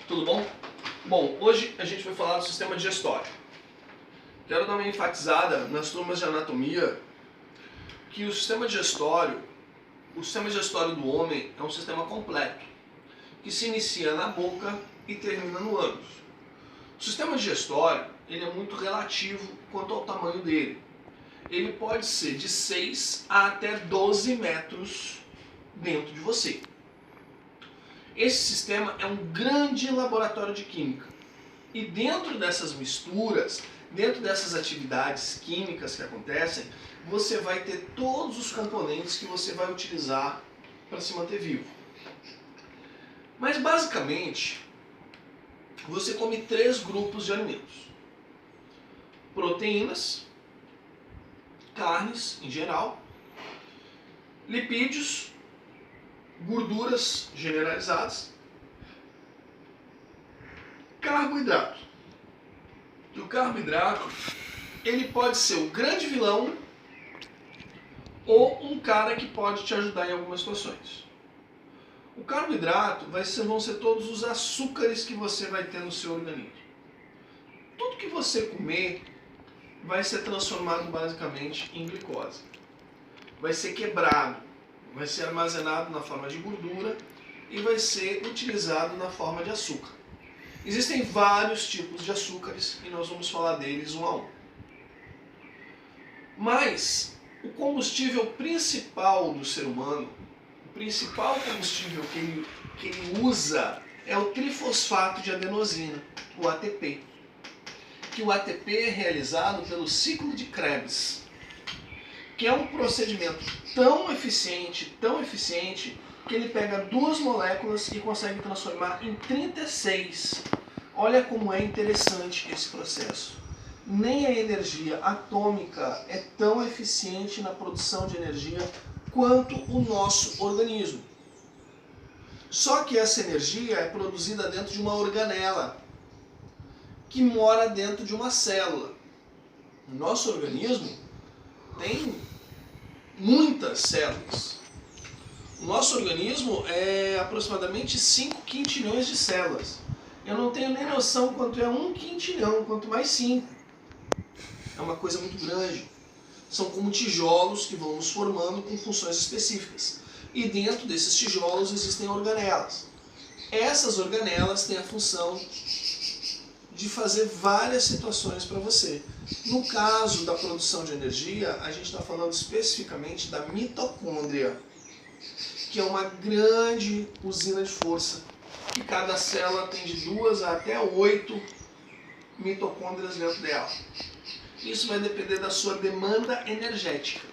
Tudo bom? Bom, hoje a gente vai falar do sistema digestório. Quero dar uma enfatizada nas turmas de anatomia que o sistema digestório do homem é um sistema completo, que se inicia na boca e termina no ânus. O sistema digestório ele é muito relativo quanto ao tamanho dele. Ele pode ser de 6 a até 12 metros dentro de você. Esse sistema é um grande laboratório de química. E dentro dessas misturas, dentro dessas atividades químicas que acontecem, você vai ter todos os componentes que você vai utilizar para se manter vivo. Mas basicamente, você come 3 grupos de alimentos: proteínas, carnes em geral, lipídios, gorduras generalizadas, carboidrato. E o carboidrato, ele pode ser o grande vilão ou um cara que pode te ajudar em algumas situações. O carboidrato vão ser todos os açúcares que você vai ter no seu organismo. Tudo que você comer vai ser transformado basicamente em glicose. Vai ser quebrado, vai ser armazenado na forma de gordura e vai ser utilizado na forma de açúcar. Existem vários tipos de açúcares e nós vamos falar deles um a um. Mas o combustível principal do ser humano, o principal combustível que ele usa é o trifosfato de adenosina, o ATP. Que o ATP é realizado pelo ciclo de Krebs, que é um procedimento tão eficiente, que ele pega 2 moléculas e consegue transformar em 36. Olha como é interessante esse processo. Nem a energia atômica é tão eficiente na produção de energia quanto o nosso organismo. Só que essa energia é produzida dentro de uma organela, que mora dentro de uma célula. O nosso organismo tem muitas células. O nosso organismo é aproximadamente 5 quintilhões de células. Eu não tenho nem noção quanto é 1 quintilhão, quanto mais 5. É uma coisa muito grande. São como tijolos que vão nos formando com funções específicas. E dentro desses tijolos existem organelas. Essas organelas têm a função de fazer várias situações para você. No caso da produção de energia, a gente está falando especificamente da mitocôndria, que é uma grande usina de força, que cada célula tem de 2 a até 8 mitocôndrias dentro dela. Isso vai depender da sua demanda energética.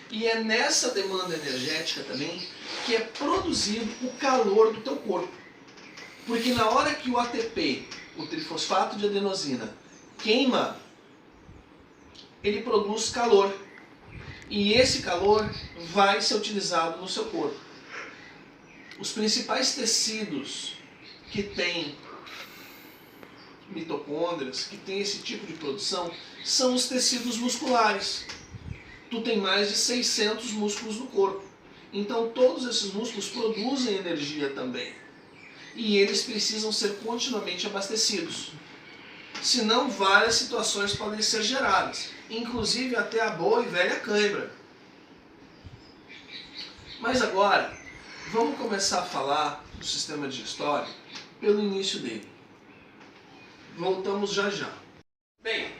E é nessa demanda energética também que é produzido o calor do teu corpo. Porque na hora que o ATP, o trifosfato de adenosina, queima, ele produz calor. E esse calor vai ser utilizado no seu corpo. Os principais tecidos que têm mitocôndrias, que têm esse tipo de produção, são os tecidos musculares. Tu tem mais de 600 músculos no corpo. Então todos esses músculos produzem energia também. E eles precisam ser continuamente abastecidos. Senão várias situações podem ser geradas, inclusive até a boa e velha cãibra. Mas agora, vamos começar a falar do sistema digestório pelo início dele. Voltamos já já. Bem,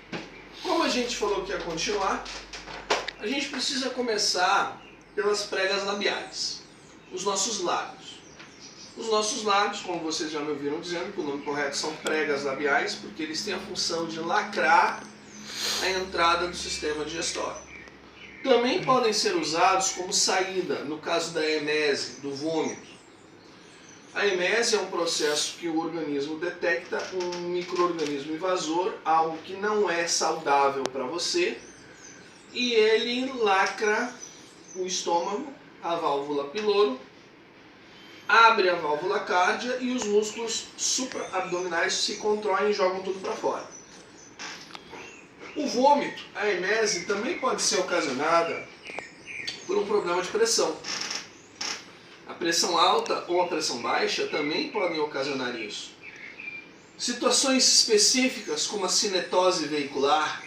como a gente falou que ia continuar, a gente precisa começar pelas pregas labiais, os nossos lábios. Os nossos lábios, como vocês já me ouviram dizendo, que o nome correto são pregas labiais, porque eles têm a função de lacrar a entrada do sistema digestório. Também podem ser usados como saída, no caso da emese, do vômito. A emese é um processo que o organismo detecta um micro-organismo invasor, algo que não é saudável para você, e ele lacra o estômago, a válvula piloro, abre a válvula cárdia e os músculos supraabdominais se contraem e jogam tudo para fora. O vômito, a emese, também pode ser ocasionada por um problema de pressão. A pressão alta ou a pressão baixa também podem ocasionar isso. Situações específicas como a cinetose veicular,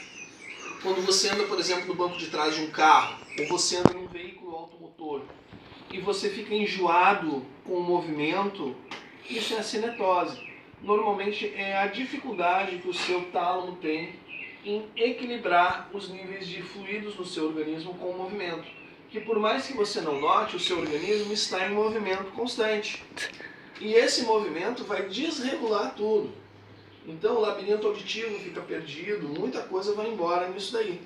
quando você anda, por exemplo, no banco de trás de um carro, ou você anda num veículo automotor, e você fica enjoado com o movimento, isso é a cinetose. Normalmente é a dificuldade que o seu tálamo tem em equilibrar os níveis de fluidos no seu organismo com o movimento. Que por mais que você não note, o seu organismo está em movimento constante. E esse movimento vai desregular tudo. Então o labirinto auditivo fica perdido, muita coisa vai embora nisso daí.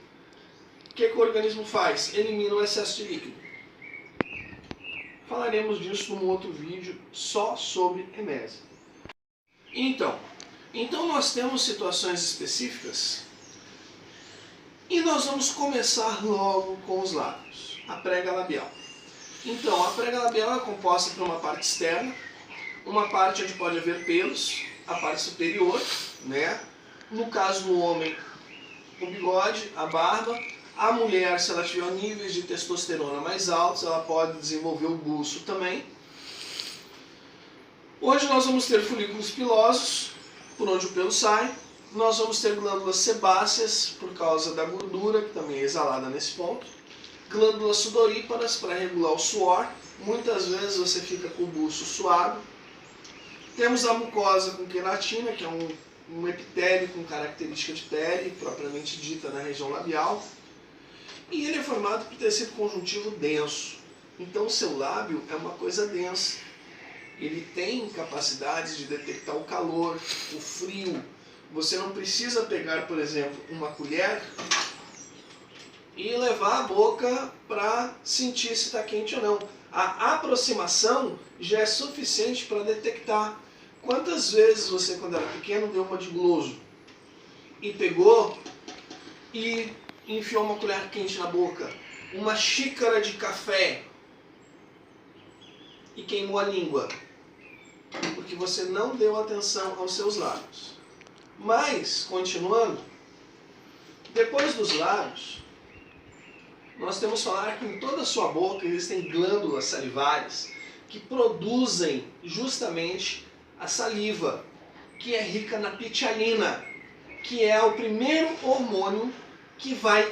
O que o organismo faz? Elimina o excesso de líquido. Falaremos disso num outro vídeo só sobre emesia. Então nós temos situações específicas e nós vamos começar logo com os lábios, a prega labial. Então a prega labial é composta por uma parte externa, uma parte onde pode haver pelos, a parte superior, né? No caso do homem, o bigode, a barba. A mulher, se ela tiver níveis de testosterona mais altos, ela pode desenvolver o buço também. Hoje nós vamos ter folículos pilosos, por onde o pelo sai. Nós vamos ter glândulas sebáceas, por causa da gordura, que também é exalada nesse ponto. Glândulas sudoríparas, para regular o suor. Muitas vezes você fica com o buço suado. Temos a mucosa com queratina, que é um epitélio com característica de pele, propriamente dita na região labial. E ele é formado por tecido conjuntivo denso. Então o seu lábio é uma coisa densa. Ele tem capacidade de detectar o calor, o frio. Você não precisa pegar, por exemplo, uma colher e levar a boca para sentir se está quente ou não. A aproximação já é suficiente para detectar. Quantas vezes você, quando era pequeno, deu uma de guloso e pegou e enfiou uma colher quente na boca, uma xícara de café e queimou a língua? Porque você não deu atenção aos seus lábios. Mas, continuando, depois dos lábios, nós temos que falar que em toda a sua boca existem glândulas salivares que produzem justamente a saliva, que é rica na pitialina, que é o primeiro hormônio que vai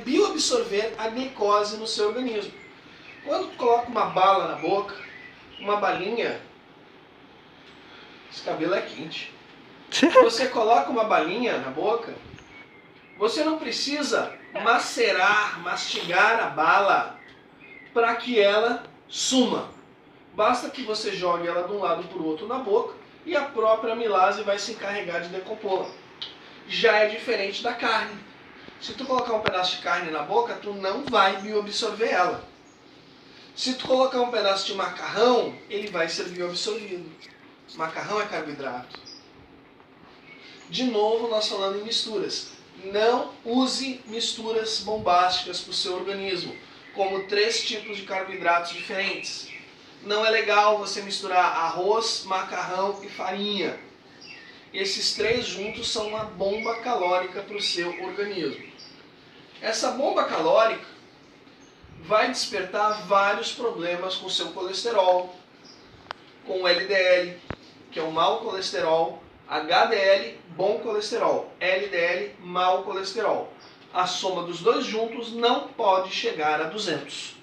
bioabsorver a glicose no seu organismo. Quando tu coloca uma bala na boca, uma balinha, esse cabelo é quente. Você coloca uma balinha na boca, você não precisa mastigar a bala para que ela suma. Basta que você jogue ela de um lado para o outro na boca e a própria amilase vai se encarregar de decompô-la. Já é diferente da carne. Se tu colocar um pedaço de carne na boca, tu não vai bioabsorver ela. Se tu colocar um pedaço de macarrão, ele vai ser bioabsorvido. Macarrão é carboidrato. De novo, nós falando em misturas. Não use misturas bombásticas para o seu organismo, como 3 tipos de carboidratos diferentes. Não é legal você misturar arroz, macarrão e farinha. Esses 3 juntos são uma bomba calórica para o seu organismo. Essa bomba calórica vai despertar vários problemas com o seu colesterol, com o LDL, que é o mau colesterol, HDL, bom colesterol, LDL, mau colesterol. A soma dos dois juntos não pode chegar a 200.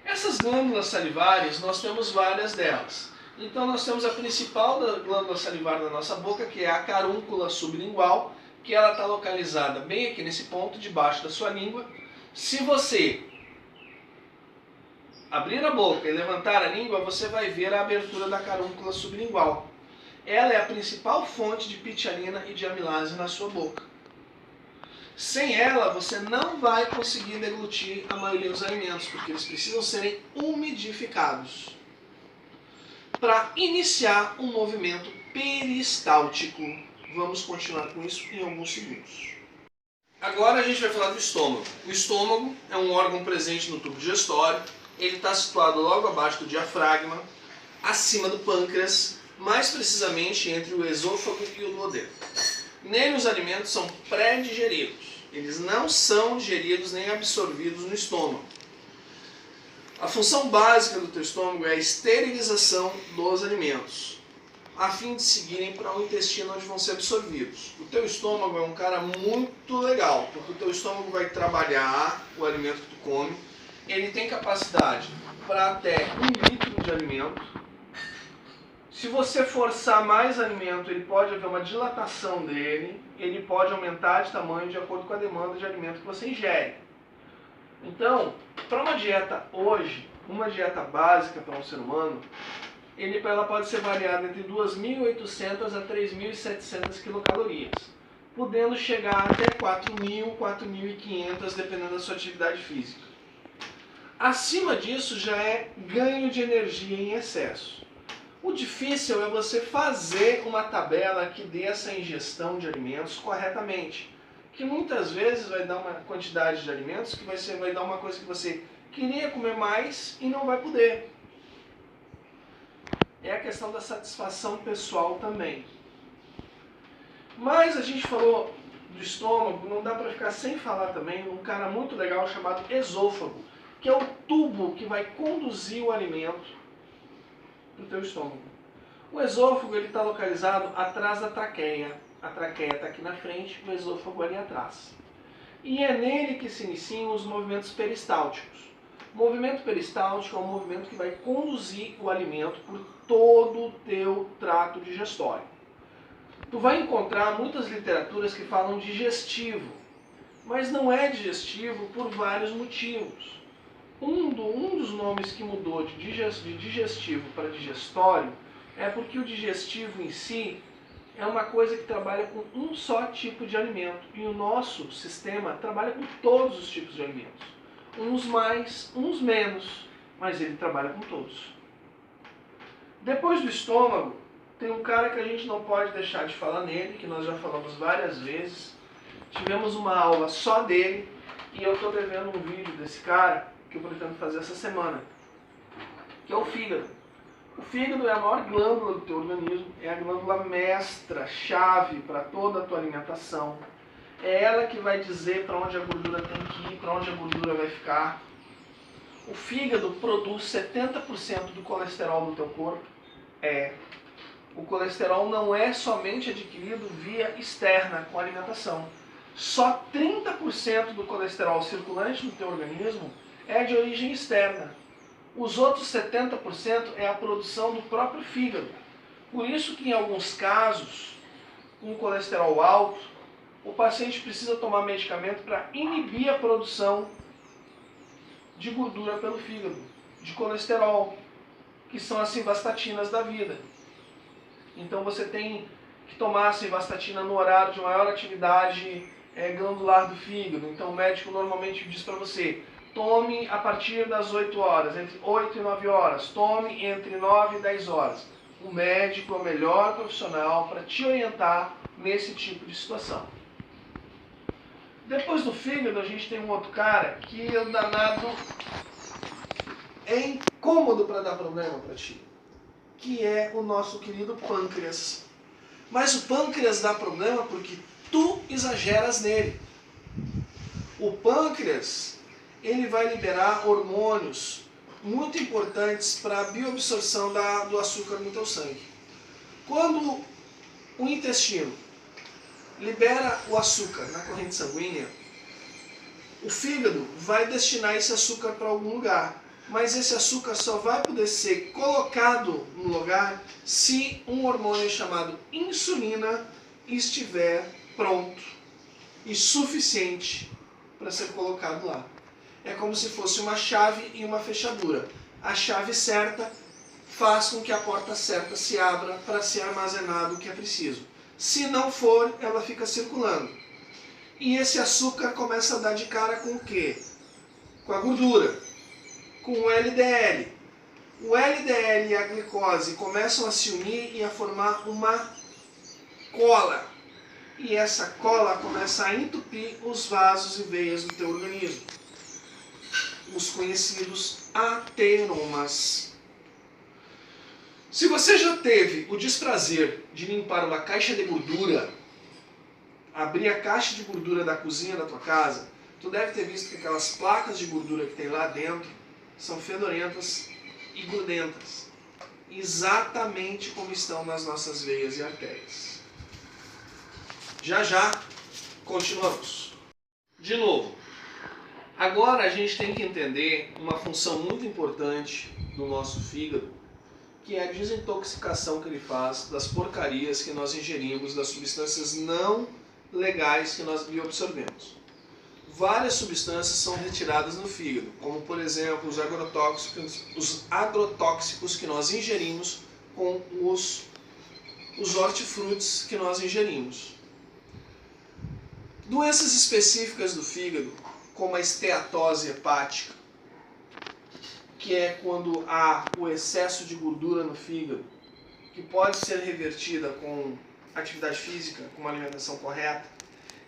Essas glândulas salivares, nós temos várias delas. Então nós temos a principal glândula salivar da nossa boca, que é a carúncula sublingual, que ela está localizada bem aqui nesse ponto, debaixo da sua língua. Se você abrir a boca e levantar a língua, você vai ver a abertura da carúncula sublingual. Ela é a principal fonte de pitialina e de amilase na sua boca. Sem ela, você não vai conseguir deglutir a maioria dos alimentos, porque eles precisam serem umidificados para iniciar um movimento peristáltico. Vamos continuar com isso em alguns segundos. Agora a gente vai falar do estômago. O estômago é um órgão presente no tubo digestório. Ele está situado logo abaixo do diafragma, acima do pâncreas, mais precisamente entre o esôfago e o duodeno. Nele os alimentos são pré-digeridos. Eles não são digeridos nem absorvidos no estômago. A função básica do teu estômago é a esterilização dos alimentos, a fim de seguirem para o intestino onde vão ser absorvidos. O teu estômago é um cara muito legal, porque o teu estômago vai trabalhar o alimento que tu come. Ele tem capacidade para até 1 litro de alimento. Se você forçar mais alimento, ele pode haver uma dilatação dele, ele pode aumentar de tamanho de acordo com a demanda de alimento que você ingere. Então, para uma dieta hoje, uma dieta básica para um ser humano, ela pode ser variada entre 2.800 a 3.700 quilocalorias, podendo chegar até 4.000, 4.500, dependendo da sua atividade física. Acima disso já é ganho de energia em excesso. O difícil é você fazer uma tabela que dê essa ingestão de alimentos corretamente, que muitas vezes vai dar uma quantidade de alimentos que vai dar uma coisa que você queria comer mais e não vai poder. É a questão da satisfação pessoal também. Mas a gente falou do estômago, não dá para ficar sem falar também de um cara muito legal chamado esôfago, que é o tubo que vai conduzir o alimento para o teu estômago. O esôfago está localizado atrás da traqueia. A traqueia está aqui na frente, o esôfago ali atrás. E é nele que se iniciam os movimentos peristálticos. O movimento peristáltico é um movimento que vai conduzir o alimento por todo o teu trato digestório. Tu vai encontrar muitas literaturas que falam digestivo, mas não é digestivo por vários motivos. Um dos nomes que mudou de digestivo para digestório é porque o digestivo em si é uma coisa que trabalha com um só tipo de alimento. E o nosso sistema trabalha com todos os tipos de alimentos. Uns mais, uns menos, mas ele trabalha com todos. Depois do estômago, tem um cara que a gente não pode deixar de falar nele, que nós já falamos várias vezes. Tivemos uma aula só dele, e eu estou devendo um vídeo desse cara, que eu pretendo fazer essa semana, que é o fígado. O fígado é a maior glândula do teu organismo, é a glândula mestra, chave para toda a tua alimentação. É ela que vai dizer para onde a gordura tem que ir, para onde a gordura vai ficar. O fígado produz 70% do colesterol do teu corpo. O colesterol não é somente adquirido via externa, com alimentação. Só 30% do colesterol circulante no teu organismo é de origem externa. Os outros 70% é a produção do próprio fígado. Por isso que em alguns casos, com colesterol alto, o paciente precisa tomar medicamento para inibir a produção de gordura pelo fígado, de colesterol, que são as simvastatinas da vida. Então você tem que tomar a simvastatina no horário de maior atividade glandular do fígado. Então o médico normalmente diz para você: tome a partir das 8 horas, entre 8 e 9 horas. Tome entre 9 e 10 horas. O médico é o melhor profissional para te orientar nesse tipo de situação. Depois do fígado, a gente tem um outro cara que é danado, é incômodo para dar problema para ti, que é o nosso querido pâncreas. Mas o pâncreas dá problema porque tu exageras nele. O pâncreas, ele vai liberar hormônios muito importantes para a bioabsorção do açúcar no teu sangue. Quando o intestino libera o açúcar na corrente sanguínea, o fígado vai destinar esse açúcar para algum lugar. Mas esse açúcar só vai poder ser colocado no lugar se um hormônio chamado insulina estiver pronto e suficiente para ser colocado lá. É como se fosse uma chave e uma fechadura. A chave certa faz com que a porta certa se abra para ser armazenado o que é preciso. Se não for, ela fica circulando. E esse açúcar começa a dar de cara com o quê? Com a gordura, com o LDL. O LDL e a glicose começam a se unir e a formar uma cola. E essa cola começa a entupir os vasos e veias do teu organismo. Os conhecidos ateromas. Se você já teve o desprazer de limpar uma caixa de gordura, abrir a caixa de gordura da cozinha da tua casa, tu deve ter visto que aquelas placas de gordura que tem lá dentro são fedorentas e grudentas, exatamente como estão nas nossas veias e artérias. Já já continuamos. De novo, agora a gente tem que entender uma função muito importante do nosso fígado, que é a desintoxicação que ele faz das porcarias que nós ingerimos, das substâncias não legais que nós absorvemos. Várias substâncias são retiradas no fígado, como por exemplo os agrotóxicos que nós ingerimos com os hortifrutis que nós ingerimos. Doenças específicas do fígado, como a esteatose hepática, que é quando há o excesso de gordura no fígado, que pode ser revertida com atividade física, com uma alimentação correta.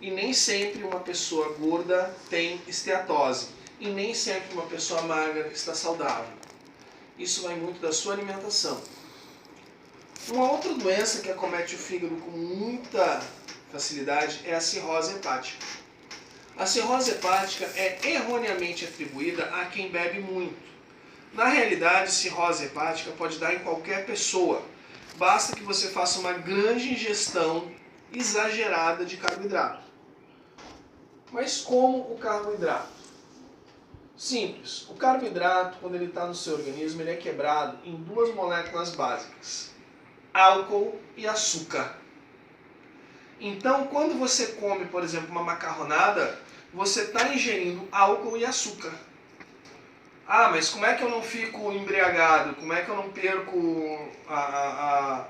E nem sempre uma pessoa gorda tem esteatose. E nem sempre uma pessoa magra está saudável. Isso vai muito da sua alimentação. Uma outra doença que acomete o fígado com muita facilidade é a cirrose hepática. A cirrose hepática é erroneamente atribuída a quem bebe muito. Na realidade, cirrose hepática pode dar em qualquer pessoa. Basta que você faça uma grande ingestão exagerada de carboidrato. Mas como o carboidrato? Simples. O carboidrato, quando ele está no seu organismo, ele é quebrado em duas moléculas básicas: álcool e açúcar. Então, quando você come, por exemplo, uma macarronada, você está ingerindo álcool e açúcar. Ah, mas como é que eu não fico embriagado? Como é que eu não perco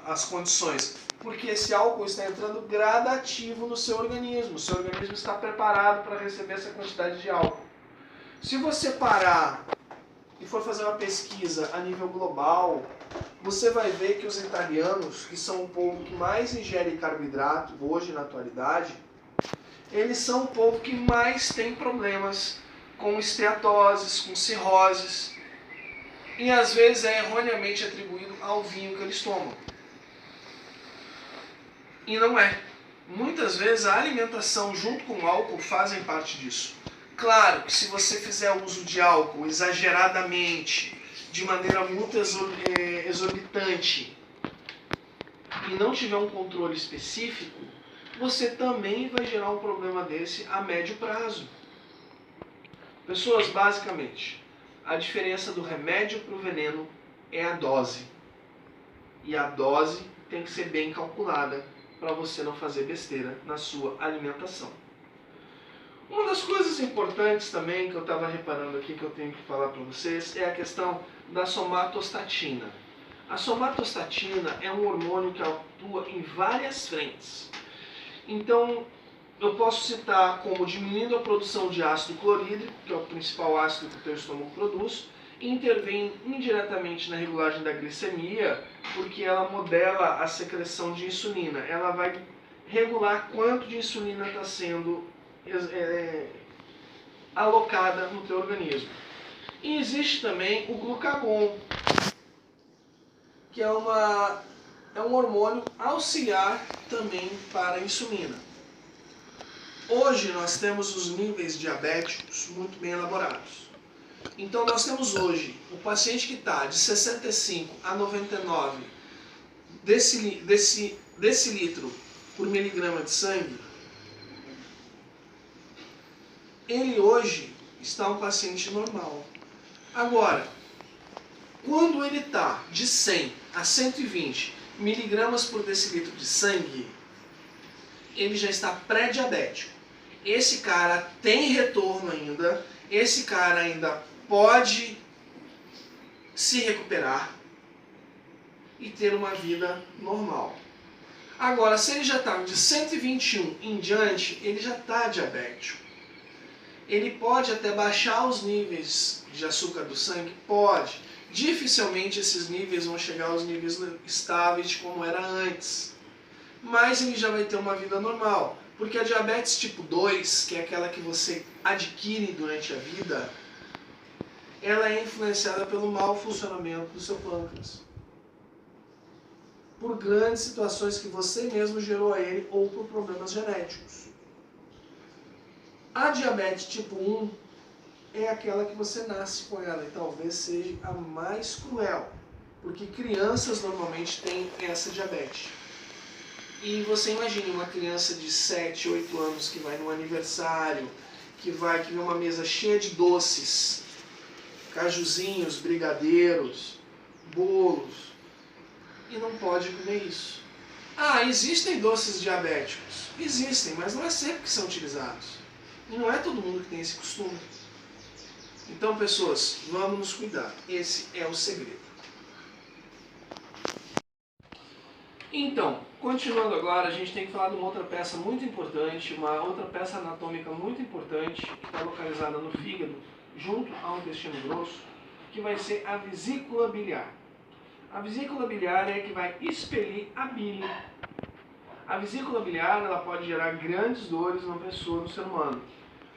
as condições? Porque esse álcool está entrando gradativo no seu organismo. O seu organismo está preparado para receber essa quantidade de álcool. Se você parar e for fazer uma pesquisa a nível global, você vai ver que os italianos, que são o povo que mais ingere carboidrato hoje na atualidade, eles são o povo que mais tem problemas com esteatoses, com cirroses, e às vezes é erroneamente atribuído ao vinho que eles tomam. E não é. Muitas vezes a alimentação junto com o álcool fazem parte disso. Claro que se você fizer uso de álcool exageradamente, de maneira muito exorbitante, e não tiver um controle específico, você também vai gerar um problema desse a médio prazo. Pessoas, basicamente, a diferença do remédio para o veneno é a dose. E a dose tem que ser bem calculada para você não fazer besteira na sua alimentação. Uma das coisas importantes também que eu estava reparando aqui, que eu tenho que falar para vocês, é a questão da somatostatina. A somatostatina é um hormônio que atua em várias frentes. Então, eu posso citar como diminuindo a produção de ácido clorídrico, que é o principal ácido que o teu estômago produz, intervém indiretamente na regulagem da glicemia, porque ela modela a secreção de insulina. Ela vai regular quanto de insulina está sendo alocada no teu organismo. E existe também o glucagon, que é um hormônio auxiliar também para a insulina. Hoje nós temos os níveis diabéticos muito bem elaborados. Então nós temos hoje o paciente que está de 65 a 99 decilitro por miligrama de sangue. Ele hoje está um paciente normal. Agora, quando ele está de 100 a 120 miligramas por decilitro de sangue, ele já está pré-diabético. Esse cara tem retorno ainda, esse cara ainda pode se recuperar e ter uma vida normal. Agora, se ele já está de 121 em diante, ele já está diabético. Ele pode até baixar os níveis de açúcar do sangue? Pode. Dificilmente esses níveis vão chegar aos níveis estáveis de como era antes. Mas ele já vai ter uma vida normal. Porque a diabetes tipo 2, que é aquela que você adquire durante a vida, ela é influenciada pelo mau funcionamento do seu pâncreas. Por grandes situações que você mesmo gerou a ele ou por problemas genéticos. A diabetes tipo 1 é aquela que você nasce com ela, e talvez seja a mais cruel, porque crianças normalmente têm essa diabetes. E você imagine uma criança de 7, 8 anos que vai num aniversário, que vê uma mesa cheia de doces, cajuzinhos, brigadeiros, bolos, e não pode comer isso. Ah, existem doces diabéticos? Existem, mas não é sempre que são utilizados. E não é todo mundo que tem esse costume. Então, pessoas, vamos nos cuidar. Esse é o segredo. Então, continuando agora, a gente tem que falar de uma outra peça muito importante, uma outra peça anatômica muito importante, que está localizada no fígado, junto ao intestino grosso, que vai ser a vesícula biliar. A vesícula biliar é a que vai expelir a bile. A vesícula biliar ela pode gerar grandes dores na pessoa, no ser humano.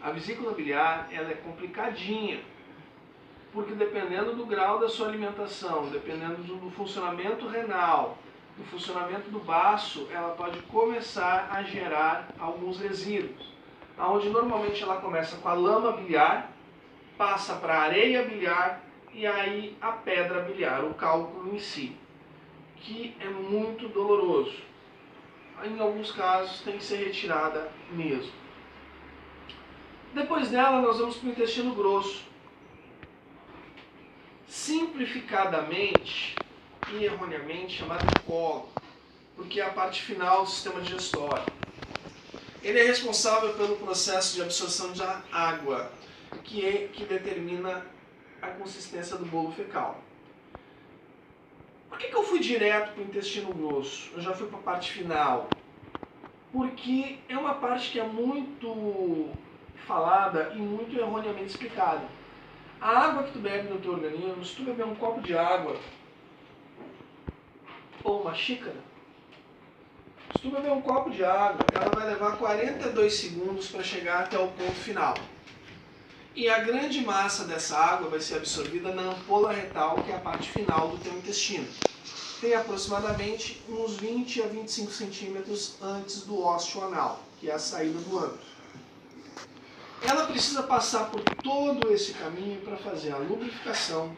A vesícula biliar ela é complicadinha, porque dependendo do grau da sua alimentação, dependendo do funcionamento renal, do funcionamento do baço, ela pode começar a gerar alguns resíduos, onde normalmente ela começa com a lama biliar, passa para a areia biliar e aí a pedra biliar, o cálculo em si, que é muito doloroso. Em alguns casos tem que ser retirada mesmo. Depois dela nós vamos para o intestino grosso. Simplificadamente e erroneamente chamado de colo, porque é a parte final do sistema digestório. Ele é responsável pelo processo de absorção da água, que determina a consistência do bolo fecal. Por que eu fui direto para o intestino grosso? Eu já fui para a parte final. Porque é uma parte que é muito falada e muito erroneamente explicada. A água que tu bebe no teu organismo, se tu beber um copo de água ou uma xícara, se tu beber um copo de água, ela vai levar 42 segundos para chegar até o ponto final. E a grande massa dessa água vai ser absorvida na ampola retal, que é a parte final do teu intestino. Tem aproximadamente uns 20 a 25 centímetros antes do ósseo anal, que é a saída do ânus. Ela precisa passar por todo esse caminho para fazer a lubrificação,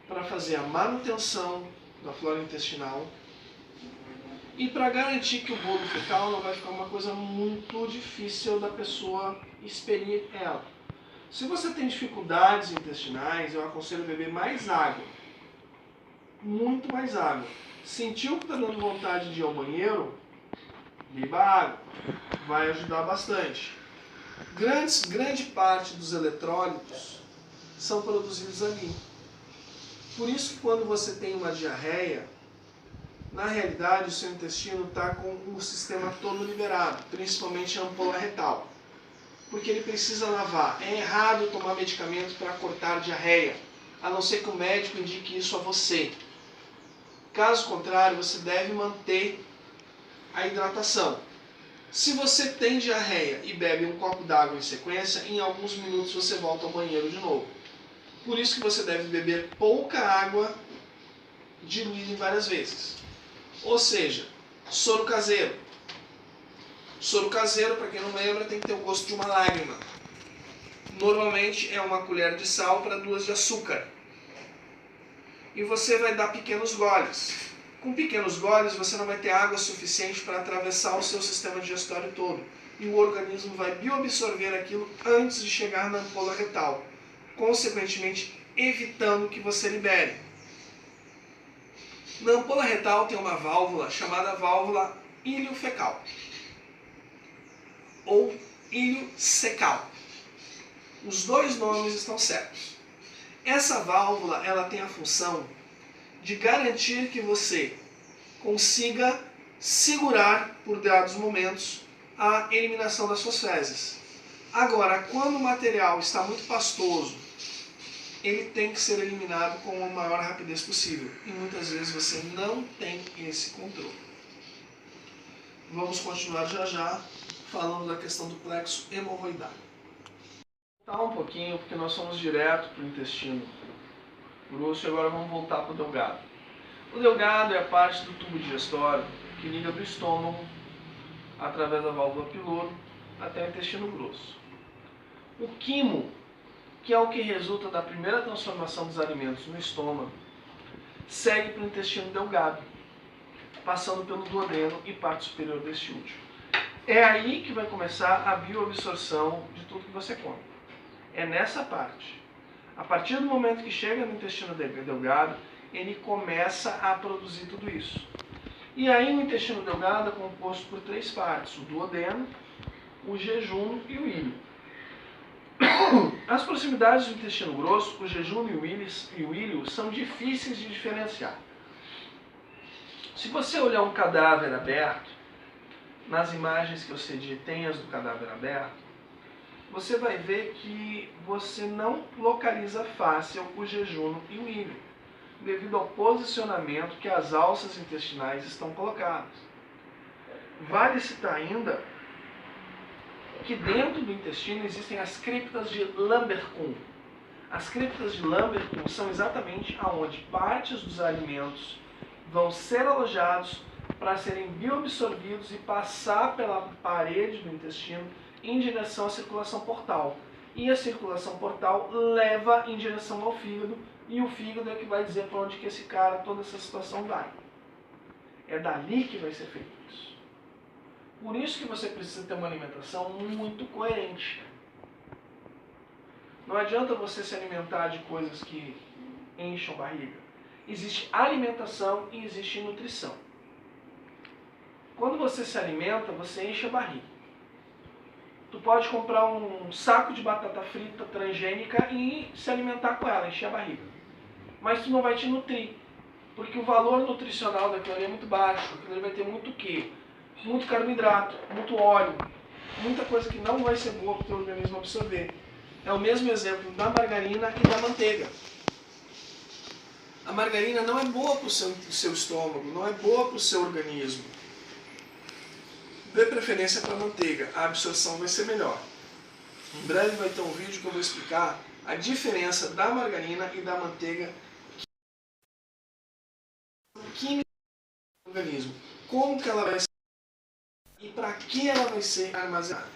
para fazer a manutenção da flora intestinal e para garantir que o bolo fecal não vai ficar uma coisa muito difícil da pessoa expelir ela. Se você tem dificuldades intestinais, eu aconselho beber mais água. Muito mais água. Sentiu que está dando vontade de ir ao banheiro? Beba água. Vai ajudar bastante. Grande parte dos eletrólitos são produzidos ali. Por isso que quando você tem uma diarreia, na realidade o seu intestino está com o sistema todo liberado, principalmente a ampola retal. Porque ele precisa lavar. É errado tomar medicamento para cortar diarreia, a não ser que o médico indique isso a você. Caso contrário, você deve manter a hidratação. Se você tem diarreia e bebe um copo d'água em sequência, em alguns minutos você volta ao banheiro de novo. Por isso que você deve beber pouca água diluída em várias vezes. Ou seja, soro caseiro. Soro caseiro, para quem não lembra, tem que ter o gosto de uma lágrima. Normalmente é uma colher de sal para 2 de açúcar. E você vai dar pequenos goles. Com pequenos goles você não vai ter água suficiente para atravessar o seu sistema digestório todo. E o organismo vai bioabsorver aquilo antes de chegar na ampola retal, consequentemente evitando que você libere. Na ampola retal tem uma válvula chamada válvula iliofecal ou iliocecal. Os dois nomes estão certos. Essa válvula ela tem a função de garantir que você consiga segurar por dados momentos a eliminação das suas fezes. Agora, quando o material está muito pastoso, ele tem que ser eliminado com a maior rapidez possível. E muitas vezes você não tem esse controle. Vamos continuar já falando da questão do plexo hemorroidal. Voltar um pouquinho, porque nós fomos direto para o intestino grosso e agora vamos voltar para o delgado. O delgado é a parte do tubo digestório que liga do estômago, através da válvula piloro, até o intestino grosso. O quimo, que é o que resulta da primeira transformação dos alimentos no estômago, segue para o intestino delgado, passando pelo duodeno e parte superior deste último. É aí que vai começar a bioabsorção de tudo que você come. É nessa parte. A partir do momento que chega no intestino delgado, ele começa a produzir tudo isso. E aí o intestino delgado é composto por 3 partes: o duodeno, o jejum e o íleo. As proximidades do intestino grosso, o jejum e o íleo são difíceis de diferenciar. Se você olhar um cadáver aberto, nas imagens que eu cedi tem as do cadáver aberto, você vai ver que você não localiza fácil o jejum e o íleo, devido ao posicionamento que as alças intestinais estão colocadas. Vale citar ainda que dentro do intestino existem as criptas de Lambertkuhn. As criptas de Lambertkuhn são exatamente aonde partes dos alimentos vão ser alojados para serem bioabsorvidos e passar pela parede do intestino em direção à circulação portal. E a circulação portal leva em direção ao fígado, e o fígado é que vai dizer para onde que esse cara, toda essa situação vai. É dali que vai ser feito isso. Por isso que você precisa ter uma alimentação muito coerente. Não adianta você se alimentar de coisas que enchem a barriga. Existe alimentação e existe nutrição. Quando você se alimenta, você enche a barriga. Tu pode comprar um saco de batata frita transgênica e se alimentar com ela, encher a barriga. Mas tu não vai te nutrir, porque o valor nutricional daquilo ali é muito baixo. Aquilo ali vai ter muito o quê? Muito carboidrato, muito óleo, muita coisa que não vai ser boa para o teu organismo absorver. É o mesmo exemplo da margarina e da manteiga. A margarina não é boa para o seu estômago, não é boa para o seu organismo. Dê preferência para a manteiga, a absorção vai ser melhor. Em breve vai ter um vídeo que eu vou explicar a diferença da margarina e da manteiga química do organismo. Como que ela vai ser e para que ela vai ser armazenada.